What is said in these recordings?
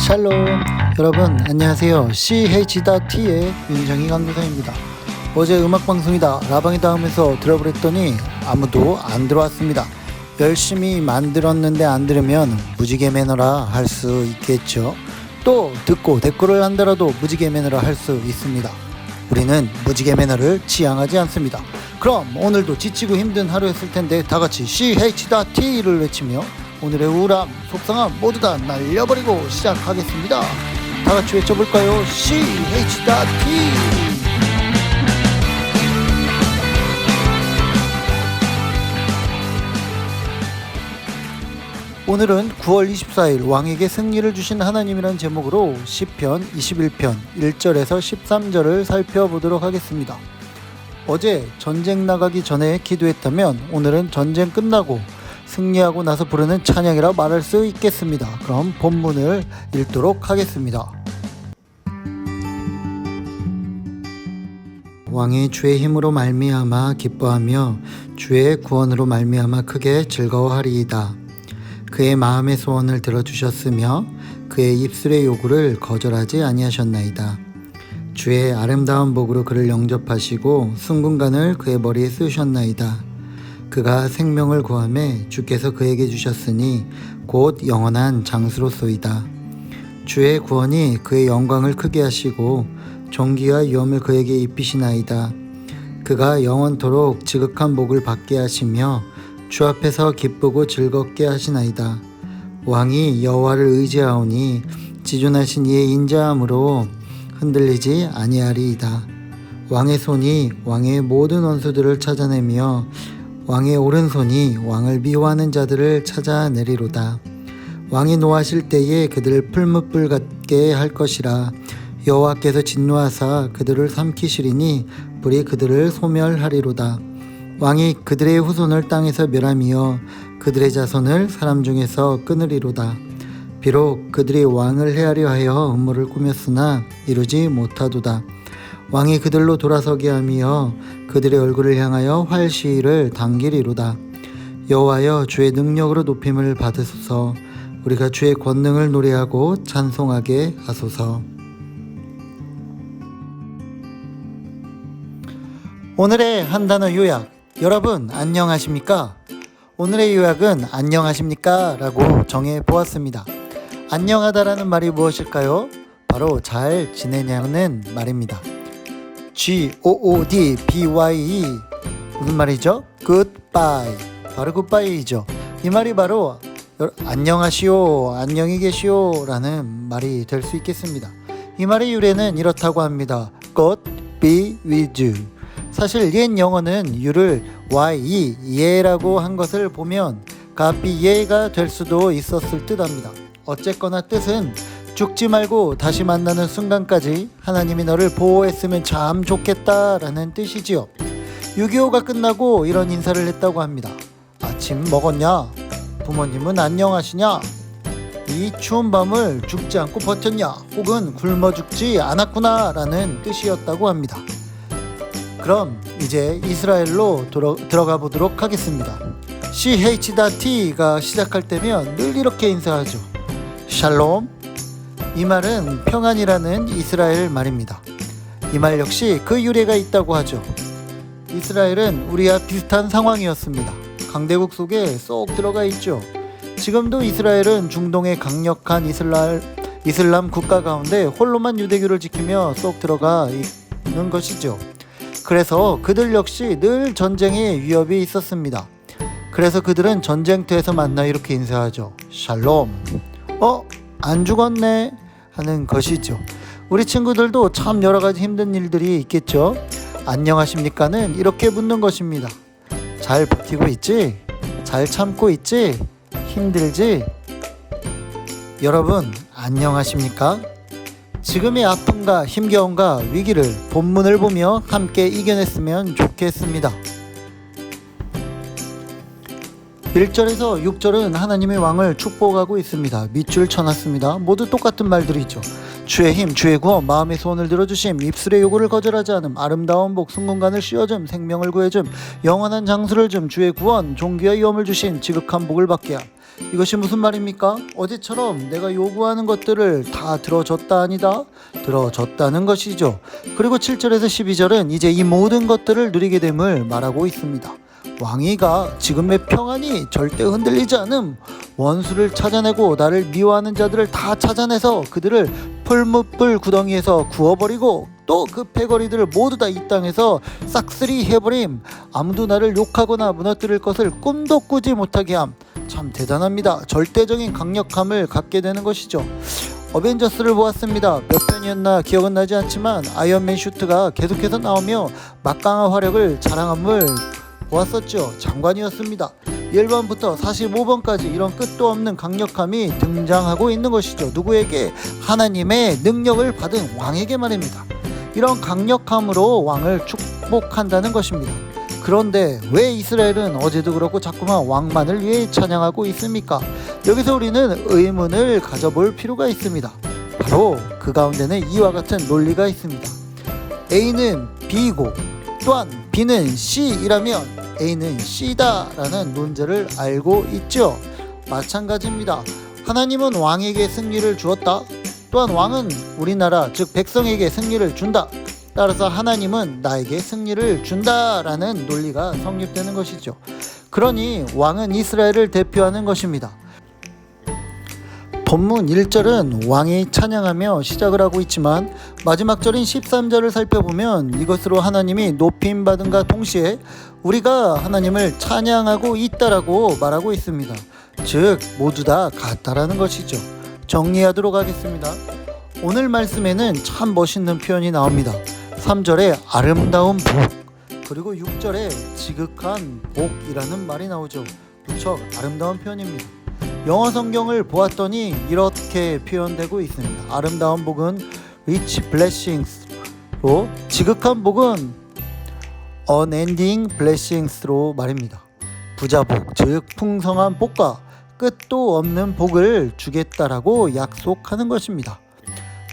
샬롬. 여러분 안녕하세요. CH.T의 윤정희 강도사입니다. 어제 음악방송이다 라방이다 하면서 들어보랬더니 아무도 안 들어왔습니다. 열심히 만들었는데 안 들으면 무지개 매너라 할 수 있겠죠. 또 듣고 댓글을 한다라도 무지개 매너라 할 수 있습니다. 우리는 무지개 매너를 지향하지 않습니다. 그럼 오늘도 지치고 힘든 하루였을 텐데 다같이 CH.T를 외치며 오늘의 우울함, 속상함 모두 다 날려버리고 시작하겠습니다. 다같이 외쳐볼까요? CH.T. 오늘은 9월 24일 왕에게 승리를 주신 하나님이라는 제목으로 시편 21편 1절에서 13절을 살펴보도록 하겠습니다. 어제 전쟁 나가기 전에 기도했다면 오늘은 전쟁 끝나고 승리하고 나서 부르는 찬양이라 말할 수 있겠습니다. 그럼 본문을 읽도록 하겠습니다. 왕이 주의 힘으로 말미암아 기뻐하며 주의 구원으로 말미암아 크게 즐거워하리이다. 그의 마음의 소원을 들어주셨으며 그의 입술의 요구를 거절하지 아니하셨나이다. 주의 아름다운 복으로 그를 영접하시고 순금관을 그의 머리에 쓰셨나이다. 그가 생명을 구하매 주께서 그에게 주셨으니 곧 영원한 장수로소이다. 주의 구원이 그의 영광을 크게 하시고 존귀와 위엄을 그에게 입히시나이다. 그가 영원토록 지극한 복을 받게 하시며 주 앞에서 기쁘고 즐겁게 하시나이다. 왕이 여호와를 의지하오니 지존하신 이의 인자함으로 흔들리지 아니하리이다. 왕의 손이 왕의 모든 원수들을 찾아내며 왕의 오른손이 왕을 미워하는 자들을 찾아내리로다. 왕이 노하실 때에 그들을 풀무불 같게 할 것이라. 여호와께서 진노하사 그들을 삼키시리니 불이 그들을 소멸하리로다. 왕이 그들의 후손을 땅에서 멸하며 그들의 자손을 사람 중에서 끊으리로다. 비록 그들이 왕을 해하려 하여 음모를 꾸몄으나 이루지 못하도다. 왕이 그들로 돌아서게 하며 그들의 얼굴을 향하여 활시위를 당기리로다. 여호와여 주의 능력으로 높임을 받으소서. 우리가 주의 권능을 노래하고 찬송하게 하소서. 오늘의 한 단어 요약. 여러분 안녕하십니까? 오늘의 요약은 안녕하십니까? 라고 정해보았습니다. 안녕하다라는 말이 무엇일까요? 바로 잘 지내냐는 말입니다. G-O-O-D-B-Y-E 무슨 말이죠? Goodbye. 바로 굿바이죠. 이 말이 바로 안녕하시오, 안녕히 계시오 라는 말이 될 수 있겠습니다. 이 말의 유래는 이렇다고 합니다. God be with you. 사실 옛 영어는 you를 ye, ye라고 한 것을 보면 God be ye가 될 수도 있었을 듯합니다. 어쨌거나 뜻은 죽지 말고 다시 만나는 순간까지 하나님이 너를 보호했으면 참 좋겠다라는 뜻이지요. 6.25가 끝나고 이런 인사를 했다고 합니다. 아침 먹었냐? 부모님은 안녕하시냐? 이 추운 밤을 죽지 않고 버텼냐? 혹은 굶어 죽지 않았구나 라는 뜻이었다고 합니다. 그럼 이제 이스라엘로 들어가 보도록 하겠습니다. CH.T가 시작할 때면 늘 이렇게 인사하죠. 샬롬. 이 말은 평안이라는 이스라엘 말입니다. 이 말 역시 그 유래가 있다고 하죠. 이스라엘은 우리와 비슷한 상황이었습니다. 강대국 속에 쏙 들어가 있죠. 지금도 이스라엘은 중동의 강력한 이슬람 국가 가운데 홀로만 유대교를 지키며 쏙 들어가 있는 것이죠. 그래서 그들 역시 늘 전쟁의 위협이 있었습니다. 그래서 그들은 전쟁터에서 만나 이렇게 인사하죠. 샬롬. 안 죽었네 하는 것이죠. 우리 친구들도 참 여러가지 힘든 일들이 있겠죠. 안녕하십니까는 이렇게 묻는 것입니다. 잘 버티고 있지? 잘 참고 있지? 힘들지? 여러분 안녕하십니까? 지금의 아픔과 힘겨움과 위기를 본문을 보며 함께 이겨냈으면 좋겠습니다. 1절에서 6절은 하나님의 왕을 축복하고 있습니다. 밑줄 쳐놨습니다. 모두 똑같은 말들이죠. 주의 힘, 주의 구원, 마음의 소원을 들어주심, 입술의 요구를 거절하지 않음, 아름다운 복, 순금관을 씌워줌, 생명을 구해줌, 영원한 장수를 줌, 주의 구원, 존귀와 위엄을 주신 지극한 복을 받게 함, 이것이 무슨 말입니까? 어제처럼 내가 요구하는 것들을 다 들어줬다 아니다? 들어줬다는 것이죠. 그리고 7절에서 12절은 이제 이 모든 것들을 누리게 됨을 말하고 있습니다. 왕위가 지금의 평안이 절대 흔들리지 않음, 원수를 찾아내고 나를 미워하는 자들을 다 찾아내서 그들을 풀무불 구덩이에서 구워버리고 또 그 패거리들을 모두 다 이 땅에서 싹쓸이 해버림, 아무도 나를 욕하거나 무너뜨릴 것을 꿈도 꾸지 못하게 함. 참 대단합니다. 절대적인 강력함을 갖게 되는 것이죠. 어벤져스를 보았습니다. 몇 편이었나 기억은 나지 않지만 아이언맨 슈트가 계속해서 나오며 막강한 화력을 자랑함을 보았었죠. 장관이었습니다. 1번부터 45번까지 이런 끝도 없는 강력함이 등장하고 있는 것이죠. 누구에게? 하나님의 능력을 받은 왕에게 말입니다. 이런 강력함으로 왕을 축복한다는 것입니다. 그런데 왜 이스라엘은 어제도 그렇고 자꾸만 왕만을 위해 찬양하고 있습니까? 여기서 우리는 의문을 가져볼 필요가 있습니다. 바로 그 가운데는 이와 같은 논리가 있습니다. A는 B이고 또한 B는 C이라면 A는 C다 라는 논제를 알고 있죠. 마찬가지입니다. 하나님은 왕에게 승리를 주었다. 또한 왕은 우리나라 즉 백성에게 승리를 준다. 따라서 하나님은 나에게 승리를 준다라는 논리가 성립되는 것이죠. 그러니 왕은 이스라엘을 대표하는 것입니다. 본문 1절은 왕이 찬양하며 시작을 하고 있지만 마지막 절인 13절을 살펴보면 이것으로 하나님이 높임받은과 동시에 우리가 하나님을 찬양하고 있다라고 말하고 있습니다. 즉 모두 다 같다라는 것이죠. 정리하도록 하겠습니다. 오늘 말씀에는 참 멋있는 표현이 나옵니다. 3절에 아름다운 복, 그리고 6절에 지극한 복이라는 말이 나오죠. 무척 아름다운 표현입니다. 영어 성경을 보았더니 이렇게 표현되고 있습니다. 아름다운 복은 rich blessings로, 지극한 복은 unending blessings로 말입니다. 부자복, 즉 풍성한 복과 끝도 없는 복을 주겠다라고 약속하는 것입니다.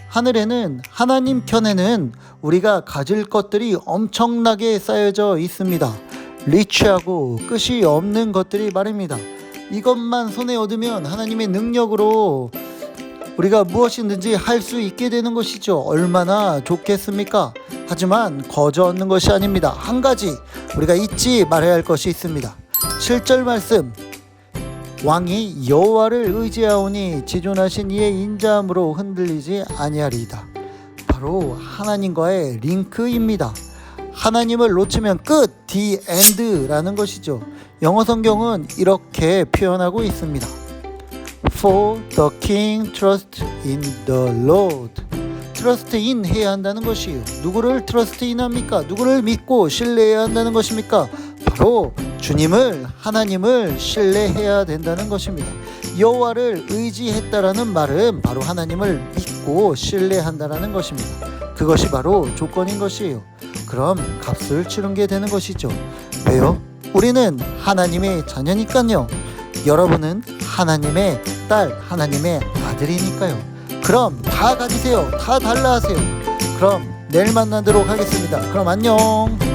하늘에는, 하나님 편에는 우리가 가질 것들이 엄청나게 쌓여져 있습니다. 리치하고 끝이 없는 것들이 말입니다. 이것만 손에 얻으면 하나님의 능력으로 우리가 무엇이든지 할 수 있게 되는 것이죠. 얼마나 좋겠습니까? 하지만 거저 얻는 것이 아닙니다. 한 가지 우리가 잊지 말아야 할 것이 있습니다. 7절 말씀, 왕이 여호와를 의지하오니 지존하신 이의 인자함으로 흔들리지 아니하리이다. 바로 하나님과의 링크입니다. 하나님을 놓치면 끝, the end라는 것이죠. 영어 성경은 이렇게 표현하고 있습니다. For the king trust in the Lord. trust in 해야 한다는 것이에요. 누구를 trust in 합니까? 누구를 믿고 신뢰해야 한다는 것입니까? 바로 주님을, 하나님을 신뢰해야 된다는 것입니다. 여호와를 의지했다라는 말은 바로 하나님을 믿고 신뢰한다라는 것입니다. 그것이 바로 조건인 것이에요. 그럼 값을 치르게 되는 것이죠. 왜요? 우리는 하나님의 자녀니까요. 여러분은 하나님의 딸, 하나님의 아들이니까요. 그럼 다 가지세요. 다 달라 하세요. 그럼 내일 만나도록 하겠습니다. 그럼 안녕.